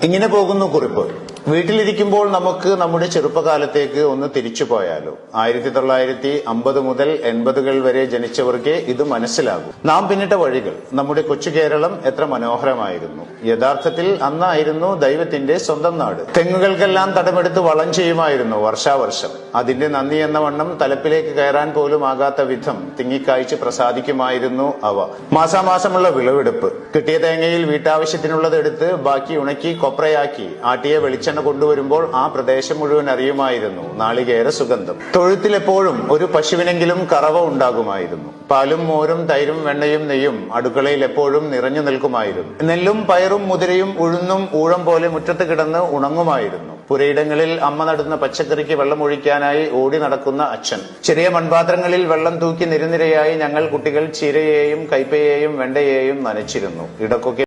ഇങ്ങനെ പോകുന്നു കുറിപ്പ്. വീട്ടിലിരിക്കുമ്പോൾ നമുക്ക് നമ്മുടെ ചെറുപ്പകാലത്തേക്ക് ഒന്ന് തിരിച്ചു പോയാലോ? 1950 മുതൽ 80 വരെ ജനിച്ചവർക്ക് ഇത് മനസ്സിലാകും. നാം പിന്നിട്ട വഴികൾ, നമ്മുടെ കൊച്ചു കേരളം എത്ര മനോഹരമായിരുന്നു. യഥാർത്ഥത്തിൽ അന്നായിരുന്നു ദൈവത്തിന്റെ സ്വന്തം നാട്. തെങ്ങുകൾക്കെല്ലാം തടമെടുത്ത് വളം ചെയ്യുമായിരുന്നു വർഷാവർഷം. അതിന്റെ നന്ദി എന്ന വണ്ണം തലപ്പിലേക്ക് കയറാൻ പോലും ആകാത്ത വിധം തിങ്ങിക്കായ്ച്ച് പ്രസാദിക്കുമായിരുന്നു അവ. മാസാമാസമുള്ള വിളവെടുപ്പ്. കിട്ടിയ തേങ്ങയിൽ വീട്ടാവശ്യത്തിനുള്ളത് എടുത്ത് ബാക്കി ഉണക്കി കൊപ്രയാക്കി ആട്ടിയ വെളിച്ചെണ്ണ കൊണ്ടുവരുമ്പോൾ ആ പ്രദേശം മുഴുവൻ അറിയുമായിരുന്നു നാളികേര സുഗന്ധം. തൊഴുത്തിലെപ്പോഴും ഒരു പശുവിനെങ്കിലും കറവ ഉണ്ടാകുമായിരുന്നു. പാലും മോരും തൈരും വെണ്ണയും നെയ്യും അടുക്കളയിൽ എപ്പോഴും നിറഞ്ഞു നിൽക്കുമായിരുന്നു. നെല്ലും പയറും മുതിരയും ഉഴുന്നും ഊഴം പോലെ മുറ്റത്ത് കിടന്ന് ഉണങ്ങുമായിരുന്നു. പുരയിടങ്ങളിൽ അമ്മ നടുന്ന പച്ചക്കറിക്ക് വെള്ളമൊഴിക്കാനായി ഓടി നടക്കുന്ന അച്ഛൻ. ചെറിയ മൺപാത്രങ്ങളിൽ വെള്ളം തൂക്കി നിരനിരയായി ഞങ്ങൾ കുട്ടികൾ ചീരയെയും കൈപ്പയെയും വെണ്ടയെയും നനച്ചിരുന്നു. ഇടക്കൊക്കെ